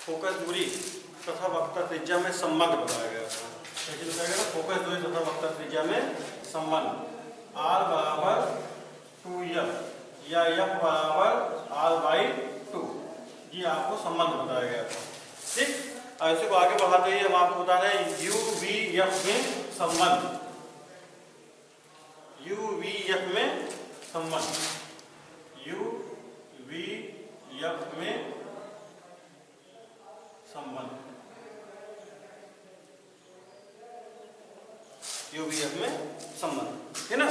Focus दूरी तथा वक्रता त्रिज्या में संबंध बताया गया था। देखिए बताया गया फोकस दूरी तथा वक्रता त्रिज्या में संबंध r बराबर 2f या f बराबर r/2, ये आपको संबंध बताया गया था। ठीक, ऐसे को आगे बढ़ाते ही हम आपको बता रहे हैं u v f में संबंध, u v f में संबंध, u v f में संबंध, यूवीएफ में संबंध है ना,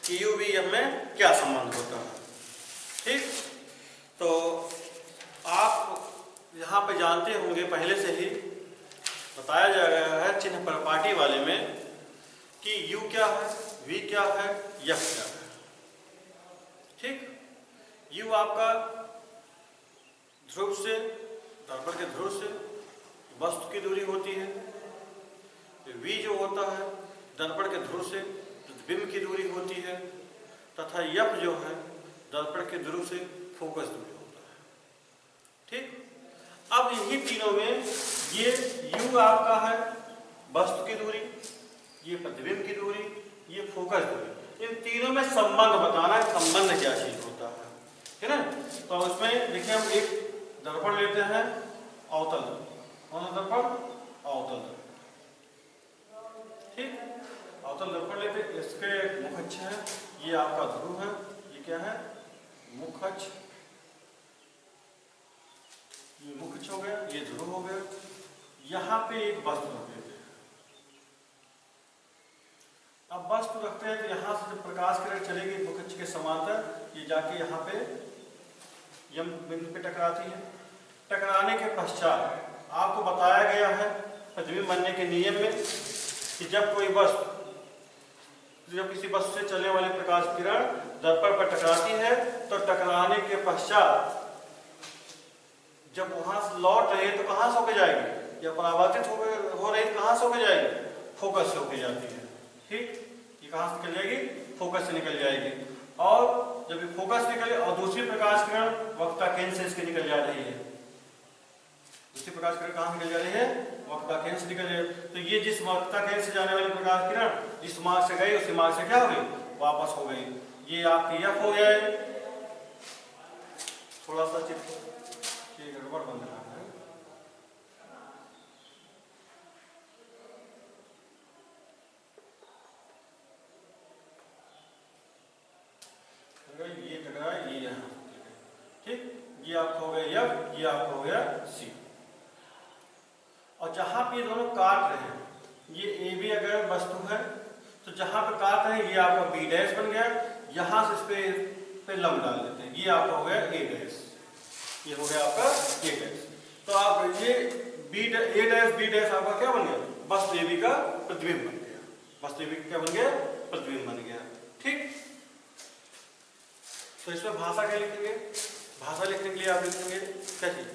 कि यूवीएफ में क्या संबंध होता है। ठीक, तो आप यहाँ पे जानते होंगे पहले से ही बताया जा गया है चिन्ह परिपाटी वाले में कि u क्या है, v क्या है, f क्या है। ठीक, u आपका ध्रुव से, दर्पण के ध्रुव से वस्तु की दूरी होती है, v जो होता है दर्पण के ध्रुव से प्रतिबिंब की दूरी होती है, तथा f जो है दर्पण के ध्रुव से फोकस दूरी होता है। ठीक, अब यही तीनों में ये u आपका है वस्तु की दूरी, ये प्रतिबिंब की दूरी, ये फोकस दूरी, इन तीनों में संबंध बताना है, संबंध क्या चीज होता है ना। तो उसमें देखिए हम एक दर्पण लेते हैं अवतल दर्पण, अवतल दर्पण। ठीक, अवतल दर्पण लेते, इसके मुख अक्ष है, ये आपका ध्रुव है, ये क्या है मुख अक्ष, ये मुख अक्ष हो गया, ये ध्रुव हो गया। यहाँ पे एक वस्तु रख देते हैं। अब वस्तु रखते हैं तो यहाँ से जब प्रकाश किरण चलेगी मुख अक्ष के समांतर, ये जाके यहाँ पे यम बिंदु पे टकराती है। टकराने के पश्चात आपको बताया गया है प्रतिबिंब बनने के नियम में कि जब कोई वस्तु, जब किसी वस्तु से चलने वाली प्रकाश किरण दर्पण पर टकराती है तो टकराने के पश्चात जब वहां से लौट रही है तो कहां से होकर जाएगी, या परावर्तित हो रही है कहां से होकर जाएगी, फोकस से होकर जाती है। ठीक, ये कहां से निकल जाएगी, फोकस से निकल जाएगी। और जब ये फोकस निकले और दूसरी प्रकाश किरण वक्रता केंद्र से इसके निकल जा रही है, दूसरी प्रकाश किरण कहां निकल जा रही है, वक्रता केंद्र से निकल जाए, तो ये जिस वक्रता केंद्र से जाने वाली प्रकाश किरण जिस मार्ग से गई उसी मार्ग से क्या हो गई, वापस हो गई। ये आपकी f हो जाए। थोड़ा सा चित्र ये गड़बड़ बन रहा है, ये टकरा ये यहाँ। ठीक, ये आपका हो गया f, ये आपका हो गया c। और जहां पे ये दोनों काट रहे हैं, ये ए बी अगर वस्तु है तो जहां पे काट रहे हैं ये आपका बी डैश बन गया, यहां से इस पे लंब डाल देते हैं, ये आपका हो गया ए डैश, ये हो गया आपका ए डैश। तो आप ये बी ए डैश बी डैश आपका क्या बन गया, वस्तु ए बी का प्रतिबिंब बन गया, वस्तु ए बी क्या बन गया, प्रतिबिंब बन गया। ठीक, तो इसमें भाषा क्या लिखेंगे, भाषा लिखने के लिए आप लिखेंगे क्या चीज,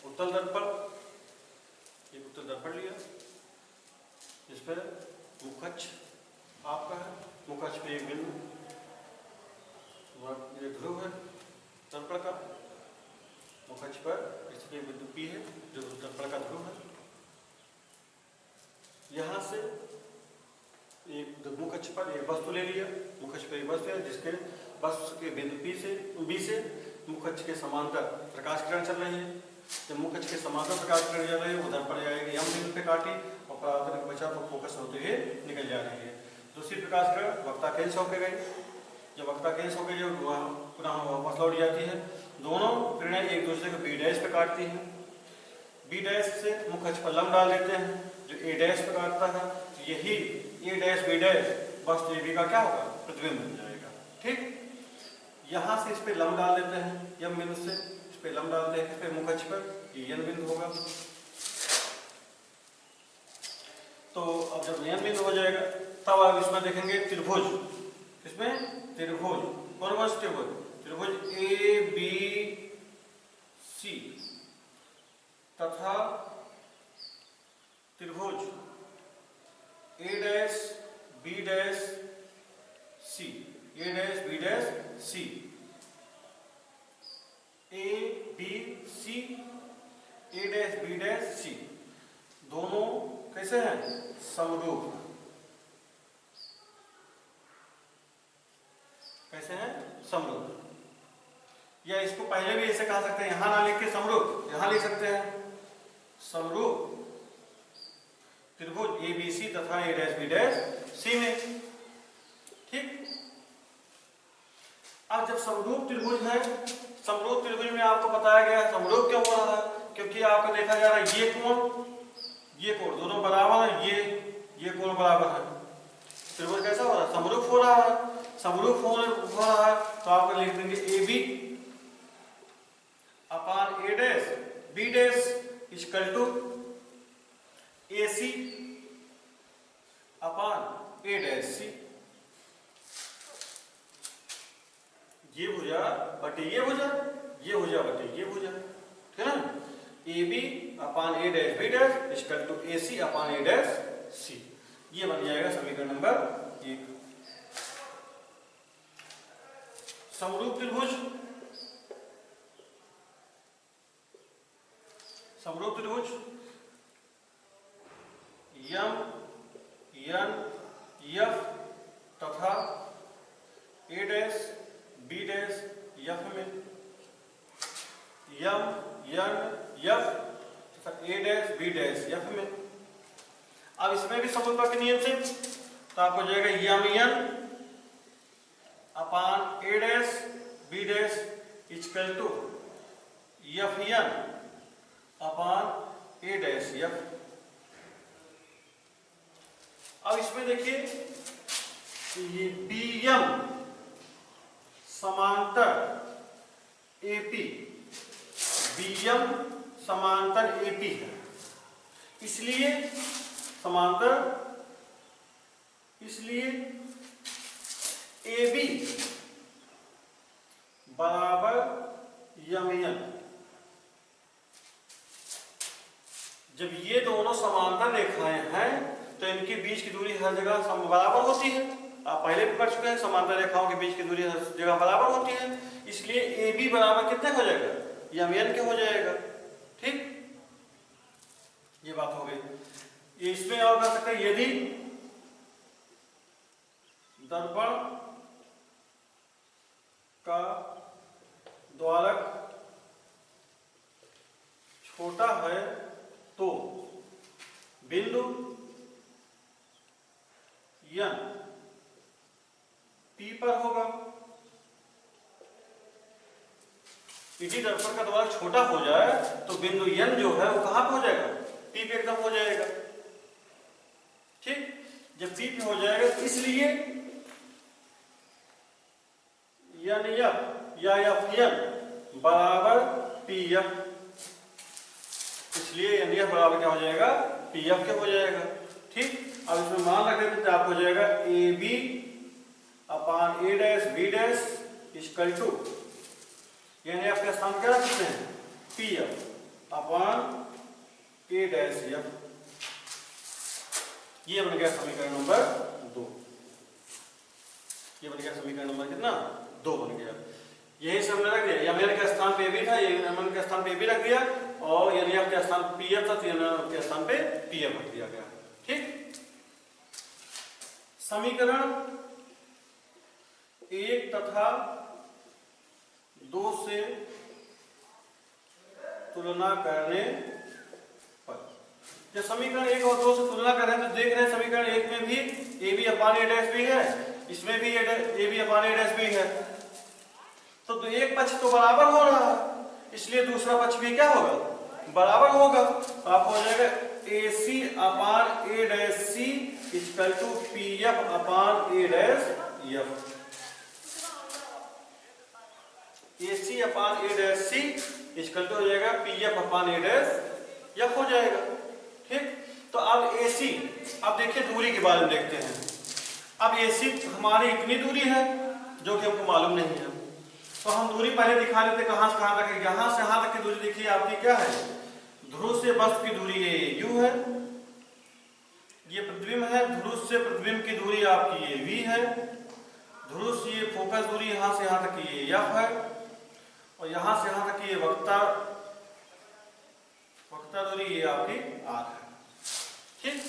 उत्तल दर्पण, एक उत्तल दर्पण लिया, इस पर मुख अक्ष आपका है, मुख अक्ष पे एक बिंदु, ये ध्रुव है दर्पण का, मुख अक्ष पर इस पे बिंदु P है जो दर्पण का ध्रुव है। यहाँ से एक मुख अक्ष पर एक वस्तु ले लिया, मुख अक्ष पर एक वस्तु है जिसके वस्तु के बिंदु B से मुख अक्ष के समांतर प्रकाश किरण चल रही है। जब मुख अक्ष के समांतर प्रकाश किरण चल रही है वो दर्पण जाएगी यम बिंदु पे काटी और परावर्तन के पश्चात वो फोकस होते हुए निकल जा रही है। दूसरी प्रकाश किरण वक्ता केंद्र से होकर गई, जब वक्ता केंद्र से होकर जो पुनः वापस लौट जाती है, दोनों किरणें एक दूसरे को बी डैश पे काटती हैं, बी डैश से मुख अक्ष पर लंब डाल देते हैं जो ए डैश पे काटता है, तो यही ए डैश बी डैश वस्तु ए बी का क्या होगा, प्रतिबिंब बन जाएगा। ठीक, यहाँ से इस पे लंब डाल देते हैं, यम बिंदु से इस पे लंब डालते हैं, इस पे मुख अक्ष पर ये एन बिंदु होगा। तो अब जब एन बिंदु हो जाएगा तब आप इसमें देखेंगे त्रिभुज, इसमें त्रिभुज कौन सा त्रिभुज, त्रिभुज ए बी सी तथा त्रिभुज A dash B dash C, A dash B dash C, A B C, A dash B dash C, दोनों कैसे हैं? समरूप। कैसे हैं? समरूप। या इसको पहले भी ऐसे कह सकते हैं, यहां ना लिख के समरूप, यहां लिख सकते हैं समरूप त्रिभुज ए बी सी तथा ए डैश बी डैश सी में। ठीक। अब जब समरूप त्रिभुज है, समरूप त्रिभुज में आपको बताया गया है समरूप क्यों हो रहा है, क्योंकि आपको देखा जा रहा है ये कोण दोनों बराबर है, ये कोण बराबर है। त्रिभुज कैसा हो रहा है? समरूप हो रहा है। समरूप हो रहा है तो आपको लिख देंगे A B upon A dash B dash equal to A C upon A dash C. ये भुजा बटे ये भुजा, ये भुजा बटे ये भुजा, ठीक है ना। A B upon A dash B dash equal to A C upon A dash C. ये बन जाएगा समीकरण नंबर 1। समरूप त्रिभुज, समरूप त्रिभुज यम एन एफ तथा ए डैश बी डैश एफ में, यम एन एफ तथा ए डैश बी डैश एफ में। अब इसमें भी समरूपता के नियम से तो आपको जाएगा M N upon A dash B dash equal to F N upon A dash F. अब इसमें देखिए ये बी एम समांतर एपी, बीएम समांतर एपी है, इसलिए समांतर, इसलिए AB बराबर यमएन। जब ये दोनों समांतर रेखाएं हैं तो इनके बीच की दूरी हर जगह बराबर होती है। आप पहले भी पढ़ चुके हैं, समांतर रेखाओं के बीच की दूरी हर जगह बराबर होती है, इसलिए AB बराबर कितने हो जाएगा? यमएन के हो जाएगा। ठीक, ये बात हो गई। इसमें और कर सकते हैं, यदि दर्पण का द्वारक छोटा है तो बिंदु यन P पर होगा। यदि दर्पण का द्वारक छोटा हो जाए तो बिंदु N जो है वो कहां पे हो जाएगा? P पे एकदम हो जाएगा। ठीक, जब P पे हो जाएगा तो इसलिए NF या FN बराबर PF, इसलिए NF बराबर क्या हो जाएगा? PF के हो जाएगा। ठीक, अब इसमें मान रख देते तो आपको हो जाएगा AB upon A dash B dash equal to, यानी आपके स्थान क्या रख सकते हैं? PF upon A dash F. ये बन गया समीकरण नंबर 2। ये बन गया समीकरण नंबर कितना? 2 बन गया। यही से हमने रख दिया, यमएन के स्थान पे AB था, यमएन के स्थान पे AB रख दिया, और एनएफ के स्थान पे PF था तो एनएफ के स्थान पे PF रख दिया गया। ठीक, समीकरण 1 तथा 2 से तुलना करने पर, जब समीकरण 1 और 2 से तुलना कर रहे हैं तो देख रहे हैं समीकरण 1 में भी AB upon A dash B है, इसमें भी AB upon A dash B है, तो एक पक्ष तो बराबर हो रहा है, इसलिए दूसरा पक्ष भी क्या होगा? बराबर होगा। तो आपको हो जाएगा AC upon A dash C equal to PF upon A dash F. AC upon A dash C equal to हो जाएगा PF upon A dash F हो जाएगा। ठीक, तो अब AC, अब देखिए दूरी के बारे में देखते हैं। अब AC हमारी इतनी दूरी है जो कि हमको मालूम नहीं है, तो हम दूरी पहले दिखा लेते, कहां से कहां तक है। यहां से यहां तक की दूरी देखिए आपकी क्या है? ध्रुव से वस्तु की दूरी ये U है, ये प्रतिबिंब है, ध्रुव से प्रतिबिंब की दूरी आपकी ये V है, ध्रुव से ये फोकस दूरी यहां से यहां तक की ये F है, और यहां से यहां तक ये वक्ता दूरी ये आपकी आर है। ठीक,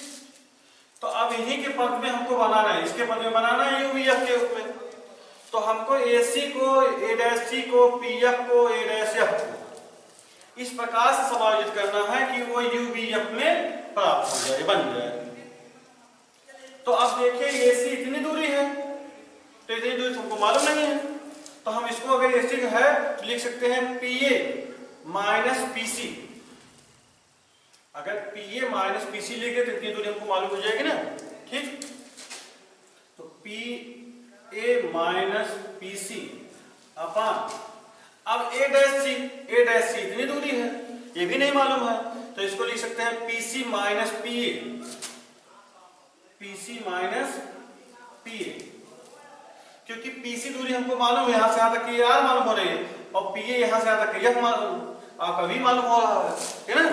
तो अब इन्हीं के पद में हमको बनाना है, इसके पद में बनाना है यू वी एफ के रूप में। तो हमको ए सी को, ए डैश सी को, पी एफ को, ए डैश एफ को इस प्रकार से समायोजित करना है कि वो यू वी एफ में प्राप्त हो जाए, बन जाए। तो अब देखिए ए सी इतनी दूरी है, तो इतनी दूरी हमको मालूम नहीं है, तो हम इसको अगर ए सी है तो लिख सकते हैं P A minus P C. अगर P A minus P C लिखे तो इतनी दूरी हमको मालूम हो जाएगी ना। ठीक, तो P A minus P C upon, अब A dash C, A dash सी इतनी दूरी है, ये भी नहीं मालूम है, तो इसको लिख सकते हैं P C minus P A, P C minus P A, क्योंकि पी सी दूरी हमको मालूम है, यहां से यहां तक की आर मालूम हो रही है, और पी ए यहां से यहां तक यह मालूम आपका भी मालूम हो रहा है ना।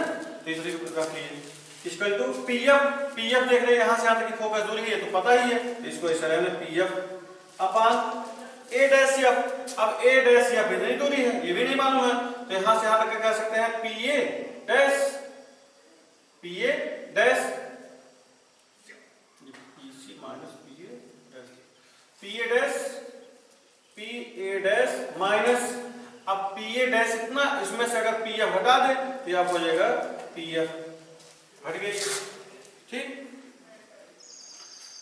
तीसरी equal to P F, P F देख रहे हैं यहां से यहां तक की फोकस दूरी है तो पता ही है, तो इसको इस तरह में P F upon A dash F. अब ए डैश एफ इतनी दूरी है, ये भी नहीं मालूम है, तो यहां से यहां तक क्या कह सकते हैं P A dash, P A dash P C minus P A dash, P A dash, P A dash minus, अब पी ए डैश इतना, इसमें से अगर पी एफ हटा दे तो यह हो जाएगा पी एफ हट गई। ठीक,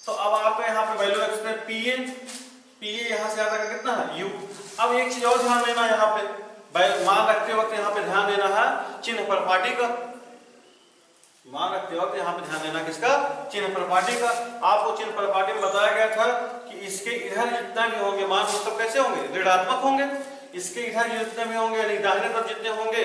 तो अब आपको यहाँ पे वैल्यू रख सकते हैं पी ए, पी ए यहां से आता कितना है यू। अब एक चीज और ध्यान देना, यहाँ पे मान रखते वक्त यहाँ पे ध्यान देना है चिन्ह प्रपाटी का, मान रखते वक्त यहाँ पे ध्यान देना किसका, चिन्ह प्रपाटी का। आपको चिन्ह प्रपाटी में बताया गया था कि इसके इधर जितना भी होंगे मान मतलब कैसे होंगे, ऋणात्मक होंगे, इसके इधर जितने भी होंगे यानी दाहिने तरफ जितने होंगे,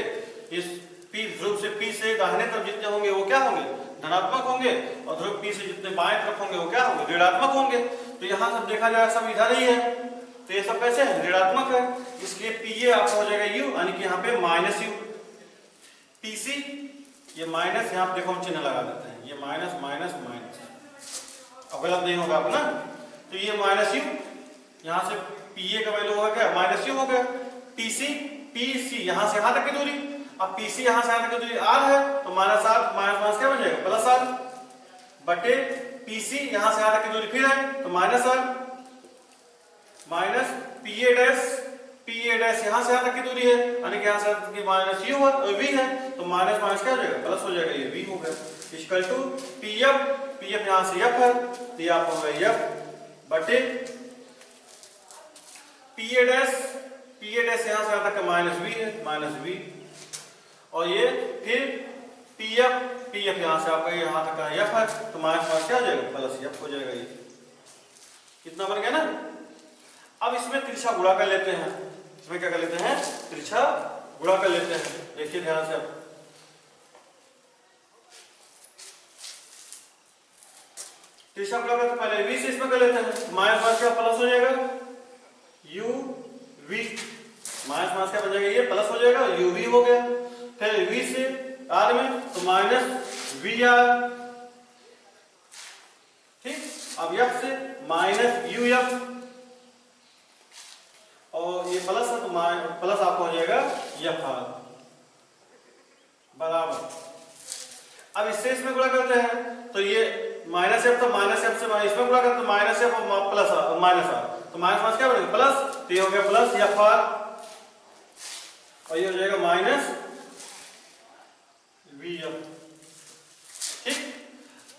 इस पी ध्रुव से पी से दाहिने तरफ जितने होंगे वो क्या होंगे, धनात्मक होंगे, और ध्रुव पी से जितने बाएं तरफ होंगे वो क्या होंगे, ऋणात्मक होंगे। तो यहाँ सब देखा जाए सब इधर ही है, तो ये सब कैसे है, ऋणात्मक है, इसलिए पी ए आपका हो जाएगा यू, यानी कि यहाँ पे माइनस यू, पी सी ये माइनस, यहाँ पे देखो हम चिन्ह लगा देते हैं, ये माइनस माइनस माइनस, अब गलत नहीं होगा अपना, तो ये माइनस यू, यहाँ से पी ए का वैल्यू होगा क्या माइनस यू हो गया, पी सी, पी सी यहाँ से यहाँ तक की दूरी, अब पी सी यहाँ से यहाँ तक की दूरी आर है, तो माइनस आर माइनस माइनस क्या बन जाएगा प्लस आर, बटे पी सी यहाँ से यहाँ तक की दूरी फिर है तो minus R, minus P A dash यहाँ से यहाँ तक की दूरी है, यानी कि यहाँ से की माइनस यू और वी है, तो माइनस माइनस क्या हो जाएगा प्लस हो जाएगा, ये वी हो गया, इक्वल टू पी एफ यहाँ से एफ है, तो ये आपको होगा एफ बटे पी ए डैश यहाँ से यहाँ तक का माइनस वी है, माइनस वी, और ये फिर पी एफ यहाँ से आपका यहाँ तक का एफ है, तो माइनस माइनस क्या हो जाएगा प्लस एफ हो जाएगा, ये कितना बन गया ना। अब इसमें तिरछा गुणा कर लेते हैं, इसमें क्या कर लेते हैं तिरछा गुणा कर लेते हैं, देखिए ध्यान से, अब तिरछा गुणा करते पहले वी से इसमें कर लेते हैं, माइनस माइनस क्या प्लस हो जाएगा यू वी, माइनस माइनस क्या बन जाएगा ये प्लस हो जाएगा, यू वी हो गया, फिर वी से आर में तो माइनस वी आर, ठीक, अब एफ से माइनस यू एफ, और ये प्लस है तो प्लस आपको हो जाएगा एफ आर बराबर। अब इससे इसमें गुणा करते हैं तो ये माइनस एफ, तो माइनस एफ से इसमें गुणा करते तो माइनस एफ और प्लस माइनस आर, तो माइनस माइनस क्या बनेगा प्लस, तो ये हो गया प्लस एफ आर, और ये हो जाएगा माइनस वी एफ, ठीक।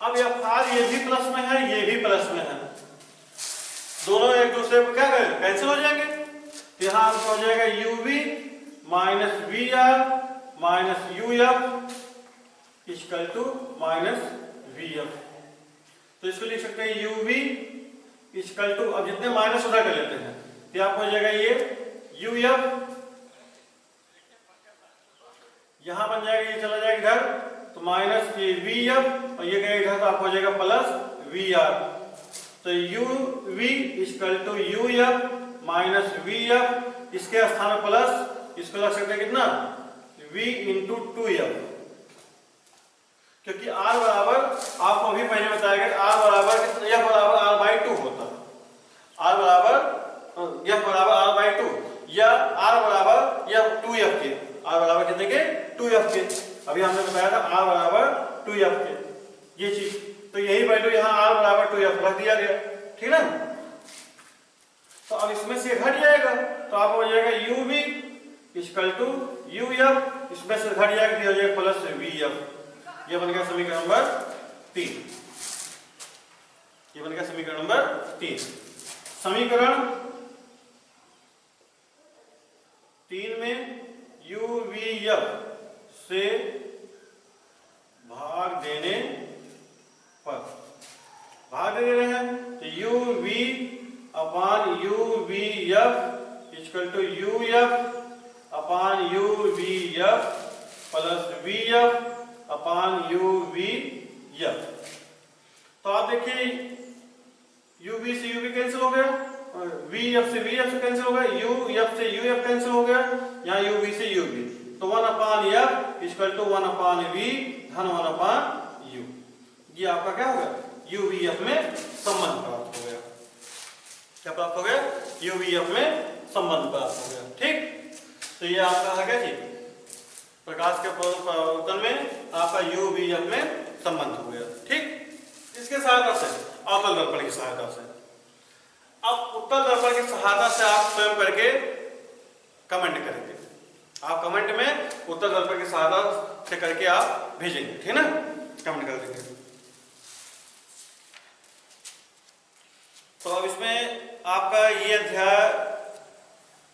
अब एफ आर ये भी प्लस में है, ये भी प्लस में है, दोनों एक दूसरे को क्या करें कैंसिल हो जाएंगे, तो यहां हो जाएगा U V minus V R minus U F equal to minus V F, तो इसको लिख सकते हैं यू वी इक्वल टू, अब जितने माइनस उधर कर लेते हैं, तो आपको हो जाएगा ये यू एफ, यहां बन जाएगा ये चला जाएगा इधर तो माइनस ये वी एफ, और ये गया इधर तो आपको हो जाएगा प्लस वी आर, तो U V equal to U F minus V F, इसके स्थान में प्लस, इसको लग सकते हैं कितना v इंटू टू एफ, क्योंकि r बराबर आपको अभी पहले बताया गया r बराबर f बराबर r बाई टू होता है, r बराबर f बराबर r बाई टू, या r बराबर f के 2f के। अभी हमने बताया था r बराबर 2f के, ये चीज, तो यही वैल्यू यहाँ r बराबर 2f रख दिया गया, ठीक ना। तो अब इसमें से घट जाएगा, तो आप हो जाएगा uv इक्वल टू uf, इसमें से घट जाएगा हो जाएगा प्लस vf। ये बन गया समीकरण नंबर 3। ये बन गया समीकरण नंबर 3। समीकरण 3 में uvf से भाग देने पर, भाग दे रहे हैं तो uv upon uvf equal to uf upon uvf plus vf upon uvf। तो आप देखिए uv से uv कैंसिल हो गया, vf से vf से कैंसिल हो गया, uf से uf कैंसिल हो गया, यहाँ uv से uv, तो 1 upon f equal to 1 upon v धन 1 अपान u। ये आपका क्या हो गया, uvf में संबंध प्राप्त हो गया। क्या प्राप्त हो गया, uvf में संबंध प्राप्त हो गया, ठीक। तो ये आपका है क्या जी, प्रकाश के परावर्तन में आपका uvf में संबंध हो गया, ठीक। इसके सहायता से, अवतल दर्पण की सहायता से, अब उत्तल दर्पण की सहायता से आप स्वयं करके कमेंट करेंगे। आप कमेंट में उत्तल दर्पण की सहायता से करके आप भेजेंगे, ठीक ना, कमेंट कर देंगे। तो अब इसमें आपका ये अध्याय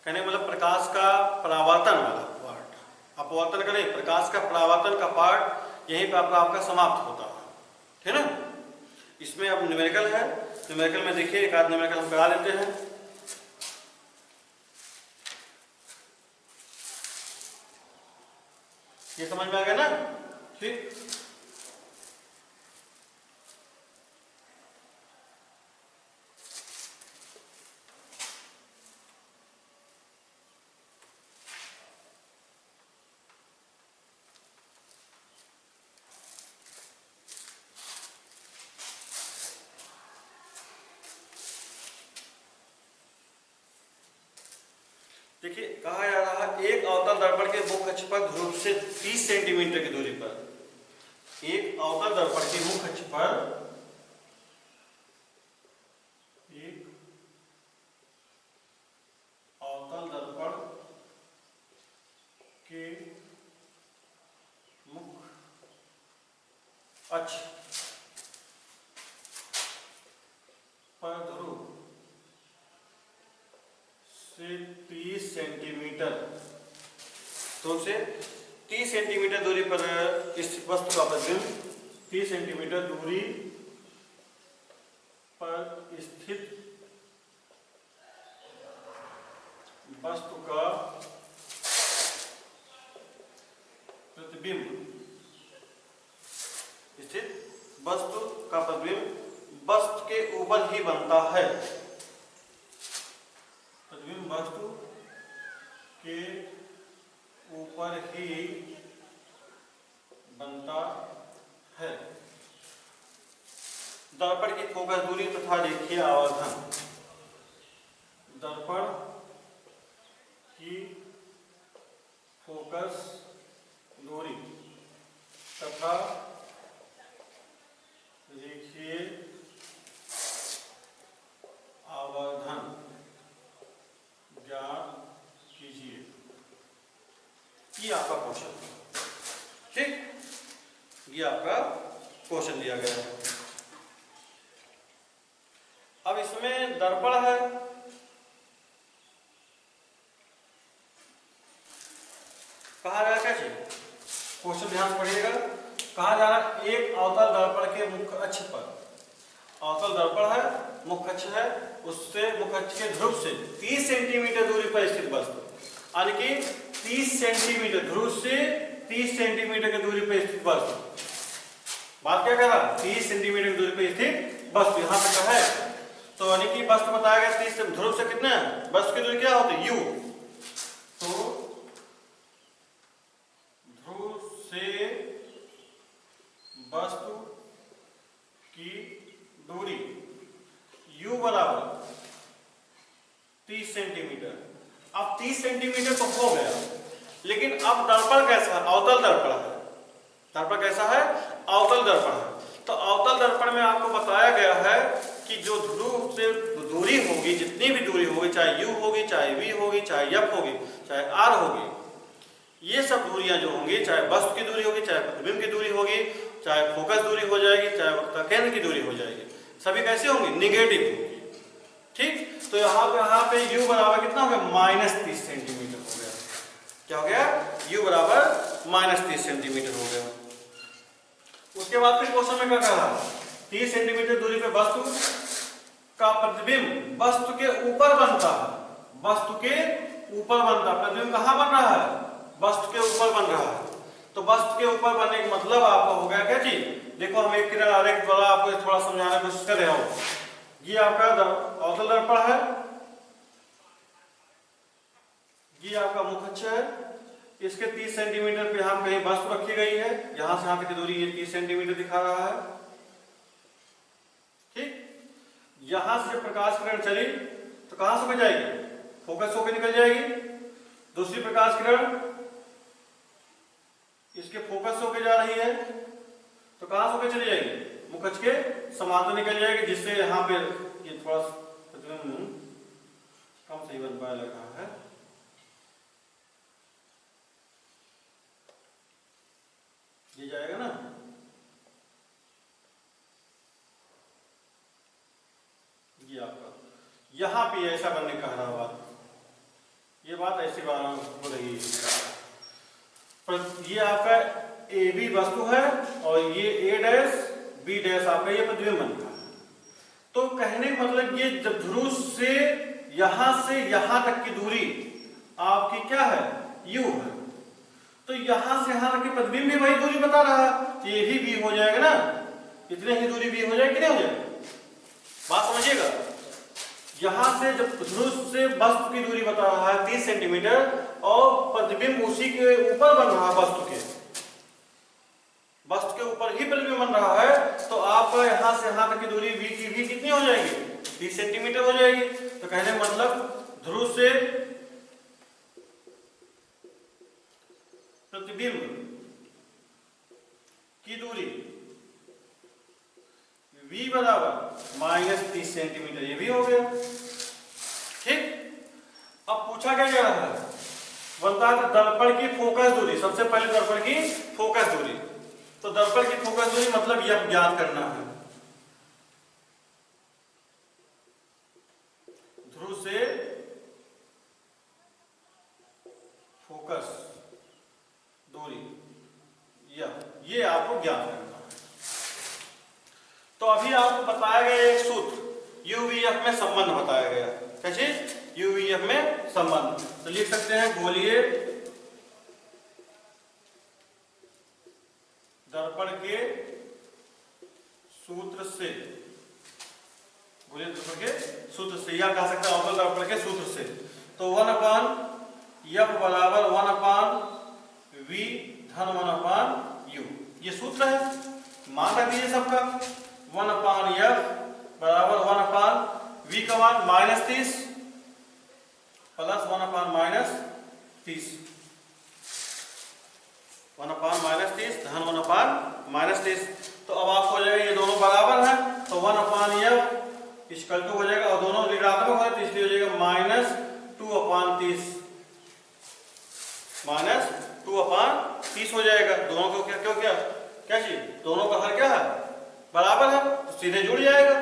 कहने मतलब प्रकाश का परावर्तन वाला पार्ट, अपवर्तन का नहीं, प्रकाश का परावर्तन का पार्ट यहीं पर आपका समाप्त होता है, ठीक ना। इसमें अब न्यूमेरिकल है, न्यूमेरिकल में देखिए एक आध न्यूमेरिकल हम करा लेते हैं। ये समझ में आ गया ना, ठीक। देखिए कहा जा रहा है एक अवतल दर्पण के मुख्य अक्ष पर ध्रुव से 30 सेंटीमीटर की दूरी पर, एक अवतल दर्पण के मुख्य अक्ष पर, एक अवतल दर्पण के मुख्य अक्ष पर ध्रुव से 30 सेंटीमीटर, तो से 30 सेंटीमीटर दूरी पर इस वस्तु का प्रतिबिंब 30 सेंटीमीटर दूरी पर स्थित वस्तु का प्रतिबिंब, स्थित वस्तु का प्रतिबिंब वस्तु के ऊपर ही बनता है, प्रतिबिंब वस्तु के ऊपर ही बनता है। दर्पण की फोकस दूरी तथा रेखीय आवर्धन, दर्पण की फोकस दूरी तथा रेखीय आवर्धन ज्ञात कीजिए। ये आपका क्वेश्चन, ठीक, ये आपका क्वेश्चन दिया गया है। अब इसमें दर्पण है, कहा जा रहा क्या चीज, क्वेश्चन ध्यान से पढ़िएगा। कहा जा रहा है एक अवतल दर्पण के मुख्य अक्ष पर, अवतल दर्पण है, मुख्य अक्ष है, उससे मुख्य अक्ष के ध्रुव से 30 सेंटीमीटर दूरी पर स्थित वस्तु, यानी कि 30 सेंटीमीटर, ध्रुव से 30 सेंटीमीटर की दूरी पर स्थित वस्तु। बात क्या कर रहा, 30 सेंटीमीटर की दूरी पर स्थित वस्तु, यहां तक है। तो यानी कि वस्तु बताया गया 30, ध्रुव से कितना है, वस्तु की दूरी क्या होती है, u। तो ध्रुव से वस्तु की दूरी u बराबर 30 सेंटीमीटर। अब 30 सेंटीमीटर तो हो गया, लेकिन अब दर्पण कैसा है? अवतल दर्पण है। दर्पण कैसा है? अवतल दर्पण है। तो अवतल दर्पण में आपको बताया गया है कि जो ध्रुव से दूरी होगी, जितनी भी दूरी होगी, चाहे u होगी, चाहे v होगी, चाहे f होगी, चाहे r होगी, ये सब दूरियां जो होंगी, चाहे वस्तु की दूरी होगी, चाहे प्रतिबिंब की दूरी होगी, चाहे फोकस दूरी हो जाएगी, चाहे वक्र केंद्र की दूरी हो जाएगी, सभी कैसे होंगी? निगेटिव होगी। ठीक, तो यहाँ पे u बराबर कितना हो गया? -30 सेंटीमीटर हो गया। क्या हो गया? u बराबर -30 सेंटीमीटर हो गया। उसके बाद फिर क्वेश्चन में क्या कहा? 30 सेंटीमीटर दूरी पे वस्तु का प्रतिबिंब वस्तु के ऊपर बनता है। वस्तु के ऊपर बनता है। प्रतिबिंब कहाँ बन रहा है? वस्तु के ऊपर बन रहा है। तो वस्तु के ऊपर बनने का मतलब आपका हो गया क्या चीज? देखो हम एक किरण आरेख द्वारा आपको थोड़ा समझाने की कोशिश कर रहा हूं। ये आपका अवतल दर्पण है, ये आपका मुख अक्ष है। इसके 30 सेंटीमीटर पे यहाँ कहीं वस्तु रखी गई है। यहां से यहां तक की दूरी ये 30 सेंटीमीटर दिखा रहा है। ठीक, यहां से जब प्रकाश किरण चली तो कहां से जाएगी? फोकस होकर निकल जाएगी। दूसरी प्रकाश किरण इसके फोकस होकर जा रही है तो कहां से होकर चली जाएगी? मुख अक्ष के समांतर निकल जाएगी, जिससे यहाँ पे ये थोड़ा कम सही बन पाया लग रहा है। ये जाएगा ना, ये आपका यहां पे ऐसा बनने कह रहा बात, ये बात ऐसी बात हो रही है। ये आपका ए बी वस्तु है और ये ए डैश बी डैश आपका ये प्रतिबिंब बनता है। तो कहने का मतलब ये जब ध्रुव से यहां तक की दूरी आपकी क्या है? u है। तो यहां से यहां तक की प्रतिबिंब भी वही दूरी बता रहा है, तो ये भी v हो जाएगा ना। इतने ही दूरी v हो जाएगी, कितने हो जाएगा? बात समझिएगा। यहां से जब ध्रुव से वस्तु की दूरी बता रहा है 30 सेंटीमीटर और प्रतिबिंब उसी के ऊपर बन रहा है, वस्तु के ऊपर ही प्रतिबिंब बन रहा है, तो आपका यहां से यहां तक की दूरी v की भी कितनी हो जाएगी? 30 सेंटीमीटर हो जाएगी। तो कहने का मतलब ध्रुव से प्रतिबिंब की दूरी v बराबर -30 सेंटीमीटर, ये भी हो गया। ठीक, अब पूछा क्या जा रहा है? बनता है दर्पण की फोकस दूरी। सबसे पहले दर्पण की फोकस दूरी, तो दर्पण की फोकस दूरी मतलब यह ज्ञात करना है। ध्रुव से फोकस दूरी ये आपको ज्ञात करना है। तो अभी आपको बताया गया एक सूत्र, UVF में संबंध बताया गया। कैसे? UVF में संबंध। तो लिख सकते हैं गोलीय दर्पण के सूत्र से, गोलीय दर्पण के सूत्र से, या कह सकते हैं अवतल दर्पण के सूत्र से। तो 1/F बराबर 1/V धन 1/U, ये सूत्र है। मान रख दीजिए सबका। 1/F बराबर 1/V का मान -30 प्लस 1/-30, 1/-30 धन 1/-30। तो अब आपको हो जाएगा ये दोनों बराबर हैं, तो 1/F इक्वल टू हो जाएगा, और दोनों ऋणात्मक है तो इसलिए हो जाएगा -2/30, -2/30 हो जाएगा। दोनों को क्या चीज? दोनों का हर क्या है? बराबर है, तो सीधे जुड़ जाएगा।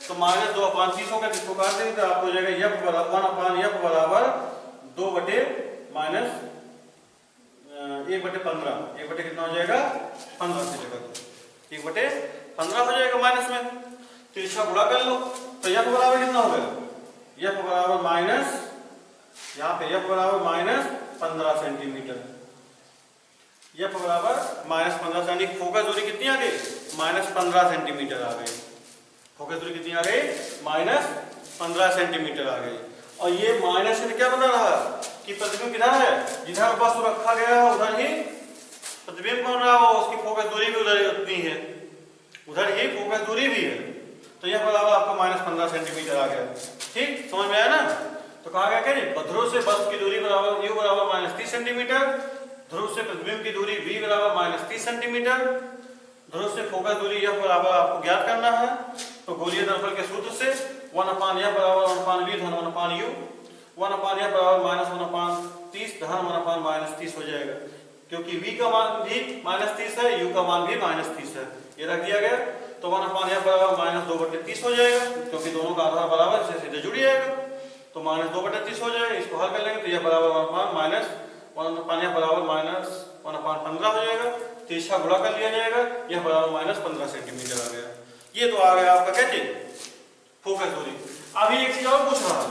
तो -2/30 होगा, जिसको काट देंगे तो आपको हो जाएगा F बराबर 1/F बराबर 2/-1/15, 1/15 कितना हो जाएगा? 15 की जगह 1/15 हो जाएगा माइनस में। तो इसका गुणा कर लो, तो F बराबर कितना हो गया? F बराबर माइनस, यहाँ पे F बराबर -15 सेंटीमीटर, F बराबर -15 सेंटीमीटर। फोकस दूरी कितनी आ गई? -15 सेंटीमीटर आ गई। फोकस दूरी कितनी आ गई? -15 सेंटीमीटर आ गई। और ये माइनस से क्या बता रहा है कि प्रतिबिंब किधर है? जिधर वस्तु रखा गया है उधर ही प्रतिबिंब बन रहा हो, उसकी फोकस दूरी भी उधर उतनी है, उधर ही फोकस दूरी भी है। तो यह बराबर आपको -15 सेंटीमीटर आ गया। ठीक, समझ में आया ना? तो कहा गया क्या जी, ध्रुव से वस्तु की दूरी बराबर u बराबर -30 सेंटीमीटर, ध्रुव से प्रतिबिंब की दूरी v बराबर -30 सेंटीमीटर, ध्रुव से फोकस दूरी f बराबर आपको ज्ञात करना है। तो गोलीय दर्पण के सूत्र से 1/f बराबर 1/v धन 1/u, 1/f बराबर -1/30 धन 1/-30 हो जाएगा, क्योंकि v का मान भी -30 है, u का मान भी -30 है, ये रख दिया गया। तो 1/f बराबर -2/30 हो जाएगा, क्योंकि दोनों का आधार बराबर से सीधे जुड़ जाएगा, तो -2/30 हो जाएगा। इसको हल कर लेंगे तो यह बराबर 1/-1/f बराबर -1/15 हो जाएगा, तो इसका गुणा कर लिया जाएगा, यह बराबर -15 सेंटीमीटर आ गया। ये तो आ गया आपका क्या चीज, फोकस दूरी। अभी एक चीज और पूछ रहा है,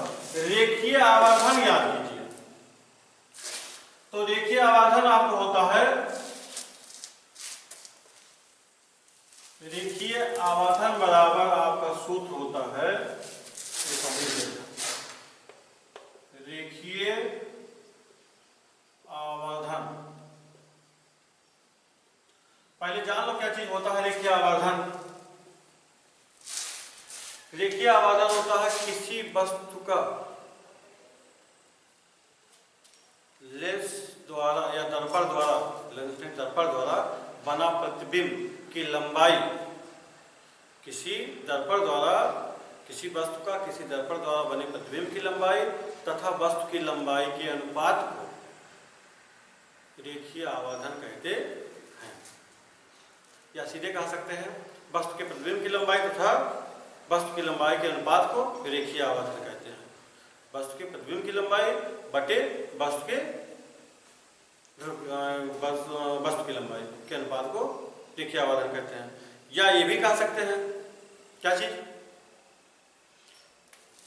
रेखीय आवर्धन याद कीजिए। तो रेखीय आवर्धन आपको होता है, रेखीय आवर्धन बराबर आपका सूत्र होता है, रेखीय आवर्धन। पहले जान लो क्या चीज होता है रेखीय आवर्धन। रेखीय आवर्धन होता है किसी वस्तु का लेंस द्वारा या दर्पण द्वारा, दर्पण द्वारा बना प्रतिबिंब की लंबाई, किसी दर्पण द्वारा, किसी वस्तु का किसी दर्पण द्वारा बने प्रतिबिंब की लंबाई तथा वस्तु की लंबाई के अनुपात को रेखीय आवर्धन कहते हैं। या सीधे कह सकते हैं वस्तु के प्रतिबिंब की लंबाई तथा वस्तु की लंबाई के अनुपात को रेखीय आवर्धन कहते हैं। वस्तु के प्रतिबिंब की लंबाई बटे वस्तु के वस्तु की लंबाई के अनुपात को रेखीय आवर्धन कहते हैं। या ये भी कह सकते हैं क्या चीज,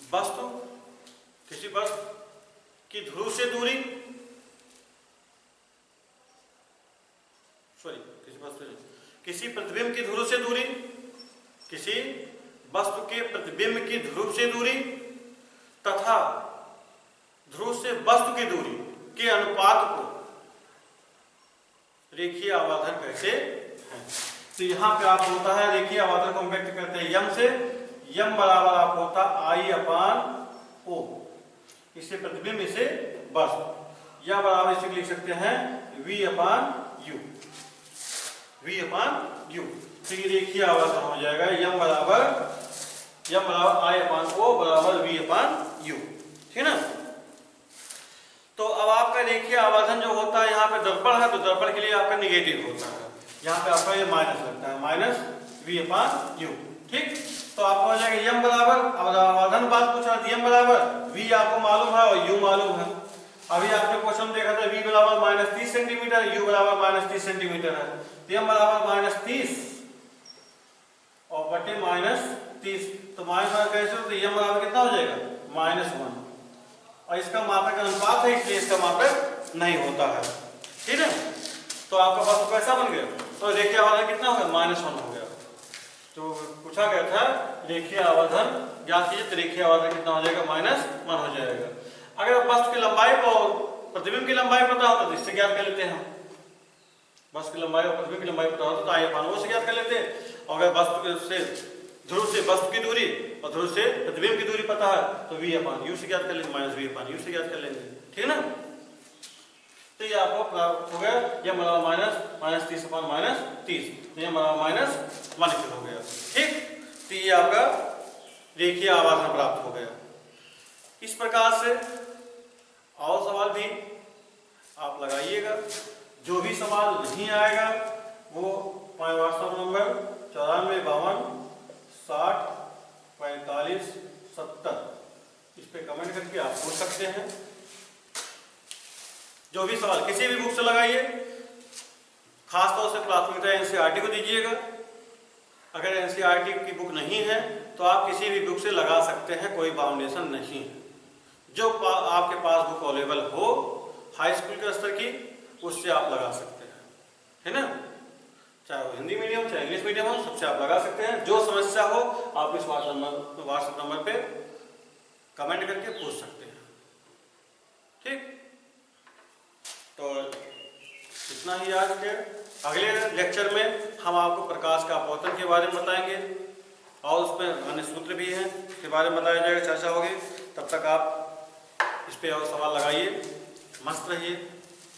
वस्तु किसी वस्तु की ध्रुव से दूरी, किसी प्रतिबिंब की ध्रुव से दूरी, किसी वस्तु के प्रतिबिंब की ध्रुव से दूरी तथा ध्रुव से वस्तु की दूरी के अनुपात को रेखीय आवर्धन कहते हैं। तो यहाँ पे आप होता है रेखीय आवर्धन को हम व्यक्त करते हैं यम से, यम बराबर आप होता I/O, इससे प्रतिबिंब इसे वस्तु, या बराबर इसे लिख सकते हैं V/U, V/U। तो ये रेखीय आवर्धन हो जाएगा यम बराबर I/O बराबर V/U, ठीक ना। तो अब आपका रेखीय आवर्धन जो होता है, यहाँ पे दर्पण है तो दर्पण के लिए आपका निगेटिव होता है, यहाँ पे आपका ये माइनस लगता है, -V/U, ठीक। तो आपको हो जाएगा यम बराबर, अब आवर्धन बात पूछा था, यम बराबर V आपको मालूम है और U मालूम है। अभी आपने क्वेश्चन देखा था V बराबर -30 सेंटीमीटर, U बराबर -30 सेंटीमीटर है, तो यम बराबर -30 और बटे -30, तो -1 कैसे, तो यम बराबर कितना हो जाएगा -1, और इसका मापक अनुपात है इसलिए इसका मापक नहीं होता है, ठीक है। तो आपका वस्तु कैसा बन गया, तो रेखीय आवर्धन कितना हो गया, -1 हो गया। तो पूछा गया था रेखीय आवर्धन ज्ञात कीजिए, तो रेखीय आवर्धन कितना हो जाएगा, -1 हो जाएगा। अगर वस्तु की लंबाई को प्रतिबिंब की लंबाई पता होता तो इससे ज्ञात कर लेते हैं, वस्तु की लंबाई और प्रतिबिंब की लंबाई पता होता तो I/O से ज्ञात कर लेते हैं। और अगर वस्तु से ध्रुव से वस्तु की दूरी और ध्रुव से प्रतिबिंब की दूरी पता है तो V/U से ज्ञात कर लेंगे, -V/U से ज्ञात कर लेंगे, ठीक ना। तो ये आपको प्राप्त हो गया, यह बराबर -30/-30, यह बराबर -1 हो गया, ठीक। तो ये आपका रेखीय आवर्धन प्राप्त हो गया। इस प्रकार से और सवाल भी आप लगाइएगा, जो भी सवाल नहीं आएगा वो व्हाट्सएप नंबर 94 52 60 45 70 इस पे कमेंट करके आप पूछ सकते हैं। जो भी सवाल किसी भी बुक से लगाइए, खासतौर से प्राथमिकता एनसीईआरटी को दीजिएगा। अगर एनसीईआरटी की बुक नहीं है तो आप किसी भी बुक से लगा सकते हैं, कोई बाउंडेशन नहीं है। जो आपके पास बुक अवेलेबल हो हाई स्कूल के स्तर की, उससे आप लगा सकते हैं, है ना। चाहे वो हिंदी मीडियम चाहे इंग्लिश मीडियम हो, सबसे आप लगा सकते हैं। जो समस्या हो आप इस व्हाट्सएप नंबर पे कमेंट करके पूछ सकते हैं, ठीक। तो इतना ही आज के। अगले लेक्चर में हम आपको प्रकाश का अपवर्तन के बारे में बताएंगे और उसमें अन्य सूत्र भी हैं, उसके बारे में बताया जाएगा, चर्चा होगी। तब तक आप इस पे और सवाल लगाइए। मस्त रहिए,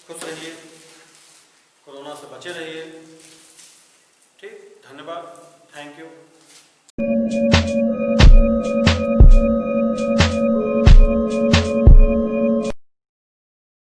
खुश रहिए, कोरोना से बचे रहिए। ठीक, धन्यवाद, थैंक यू।